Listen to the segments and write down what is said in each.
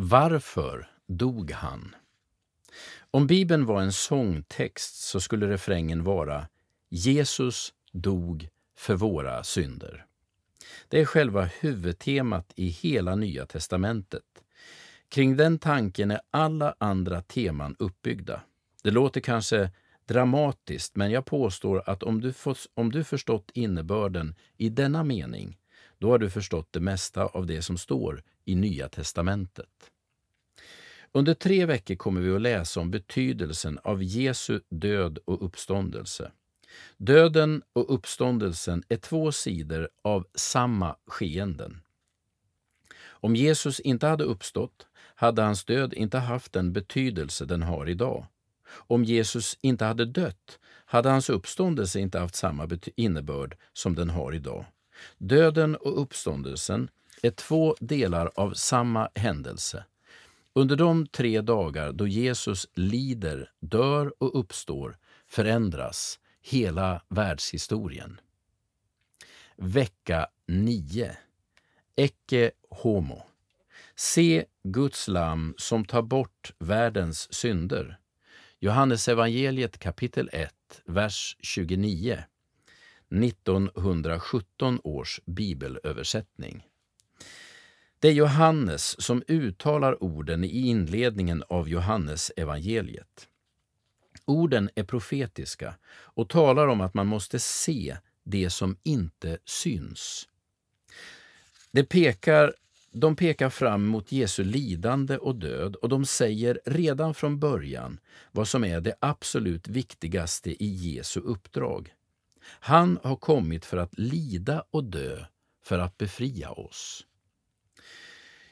Varför dog han? Om Bibeln var en sångtext så skulle refrängen vara Jesus dog för våra synder. Det är själva huvudtemat i hela Nya testamentet. Kring den tanken är alla andra teman uppbyggda. Det låter kanske dramatiskt, men jag påstår att om du förstått innebörden i denna mening, då har du förstått det mesta av det som står i Nya testamentet. Under 3 veckor kommer vi att läsa om betydelsen av Jesu död och uppståndelse. Döden och uppståndelsen är 2 sidor av samma skeenden. Om Jesus inte hade uppstått, hade hans död inte haft den betydelse den har idag. Om Jesus inte hade dött, hade hans uppståndelse inte haft samma innebörd som den har idag. Döden och uppståndelsen är 2 delar av samma händelse. Under de 3 dagar då Jesus lider, dör och uppstår förändras hela världshistorien. Vecka 9. Ecce homo. Se Guds lamm som tar bort världens synder. Johannes evangeliet kapitel 1, vers 29. 1917 års bibelöversättning. Det är Johannes som uttalar orden i inledningen av Johannes evangeliet. Orden är profetiska och talar om att man måste se det som inte syns. De pekar fram mot Jesu lidande och död, och de säger redan från början vad som är det absolut viktigaste i Jesu uppdrag. Han har kommit för att lida och dö för att befria oss.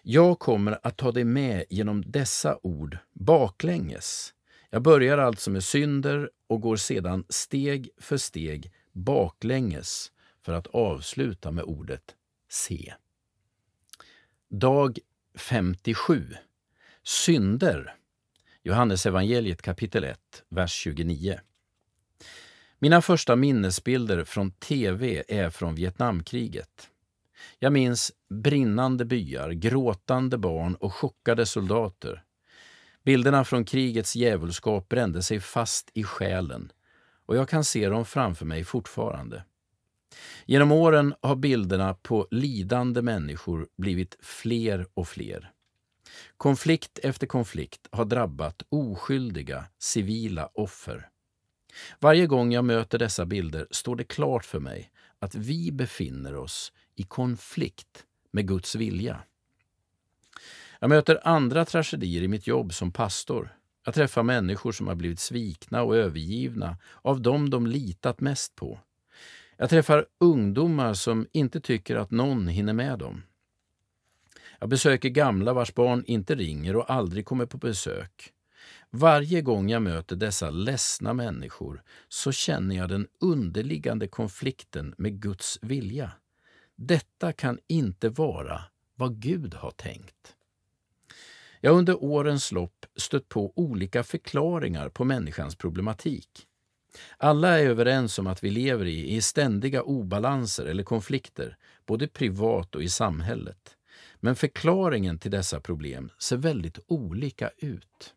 Jag kommer att ta dig med genom dessa ord baklänges. Jag börjar alltså med synder och går sedan steg för steg baklänges för att avsluta med ordet se. Dag 57. Synder. Johannes evangeliet kapitel 1, vers 29. Mina första minnesbilder från tv är från Vietnamkriget. Jag minns brinnande byar, gråtande barn och chockade soldater. Bilderna från krigets djävulskap brände sig fast i själen, och jag kan se dem framför mig fortfarande. Genom åren har bilderna på lidande människor blivit fler och fler. Konflikt efter konflikt har drabbat oskyldiga civila offer. Varje gång jag möter dessa bilder står det klart för mig att vi befinner oss i konflikt med Guds vilja. Jag möter andra tragedier i mitt jobb som pastor. Jag träffar människor som har blivit svikna och övergivna av dem de litat mest på. Jag träffar ungdomar som inte tycker att någon hinner med dem. Jag besöker gamla vars barn inte ringer och aldrig kommer på besök. Varje gång jag möter dessa ledsna människor så känner jag den underliggande konflikten med Guds vilja. Detta kan inte vara vad Gud har tänkt. Jag har under årens lopp stött på olika förklaringar på människans problematik. Alla är överens om att vi lever i ständiga obalanser eller konflikter, både privat och i samhället. Men förklaringen till dessa problem ser väldigt olika ut.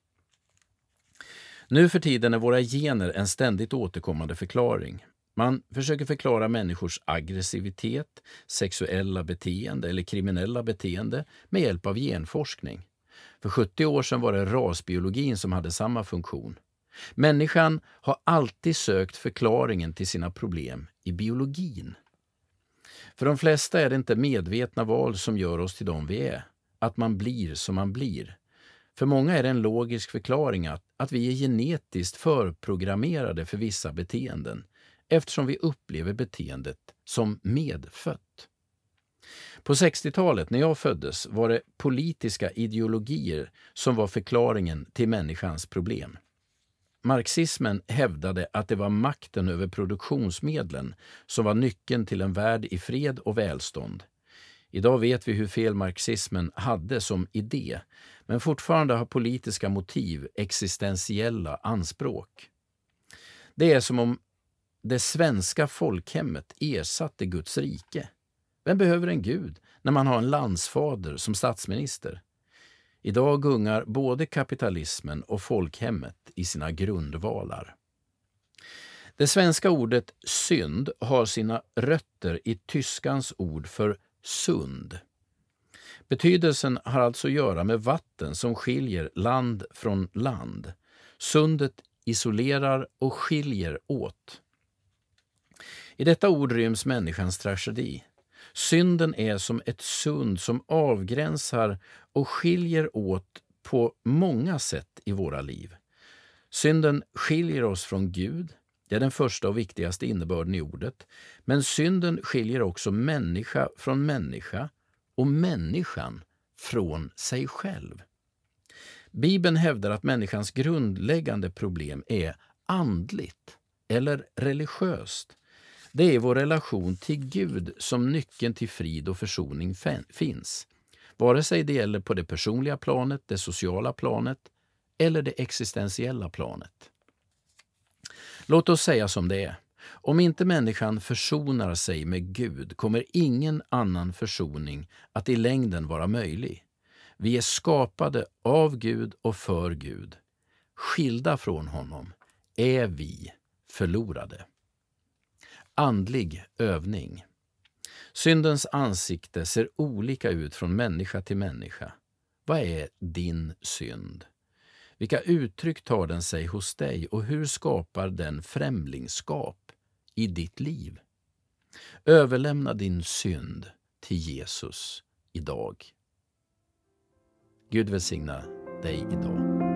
Nu för tiden är våra gener en ständigt återkommande förklaring. Man försöker förklara människors aggressivitet, sexuella beteende eller kriminella beteende med hjälp av genforskning. För 70 år sedan var det rasbiologin som hade samma funktion. Människan har alltid sökt förklaringen till sina problem i biologin. För de flesta är det inte medvetna val som gör oss till de vi är, att man blir som man blir. För många är det en logisk förklaring att vi är genetiskt förprogrammerade för vissa beteenden, eftersom vi upplever beteendet som medfött. På 60-talet när jag föddes var det politiska ideologier som var förklaringen till människans problem. Marxismen hävdade att det var makten över produktionsmedlen som var nyckeln till en värld i fred och välstånd. Idag vet vi hur fel marxismen hade som idé, men fortfarande har politiska motiv existentiella anspråk. Det är som om det svenska folkhemmet ersatte Guds rike. Vem behöver en gud när man har en landsfader som statsminister? Idag gungar både kapitalismen och folkhemmet i sina grundvalar. Det svenska ordet synd har sina rötter i tyskans ord för sund. Betydelsen har alltså att göra med vatten som skiljer land från land. Sundet isolerar och skiljer åt. I detta ord ryms människans tragedi. Synden är som ett sund som avgränsar och skiljer åt på många sätt i våra liv. Synden skiljer oss från Gud. Det är den första och viktigaste innebörden i ordet. Men synden skiljer också människa från människa och människan från sig själv. Bibeln hävdar att människans grundläggande problem är andligt eller religiöst. Det är vår relation till Gud som nyckeln till frid och försoning finns. Vare sig det gäller på det personliga planet, det sociala planet eller det existentiella planet. Låt oss säga som det är. Om inte människan försonar sig med Gud kommer ingen annan försoning att i längden vara möjlig. Vi är skapade av Gud och för Gud. Skilda från honom är vi förlorade. Andlig övning. Syndens ansikte ser olika ut från människa till människa. Vad är din synd? Vilka uttryck tar den sig hos dig och hur skapar den främlingskap i ditt liv? Överlämna din synd till Jesus idag. Gud välsigna dig idag.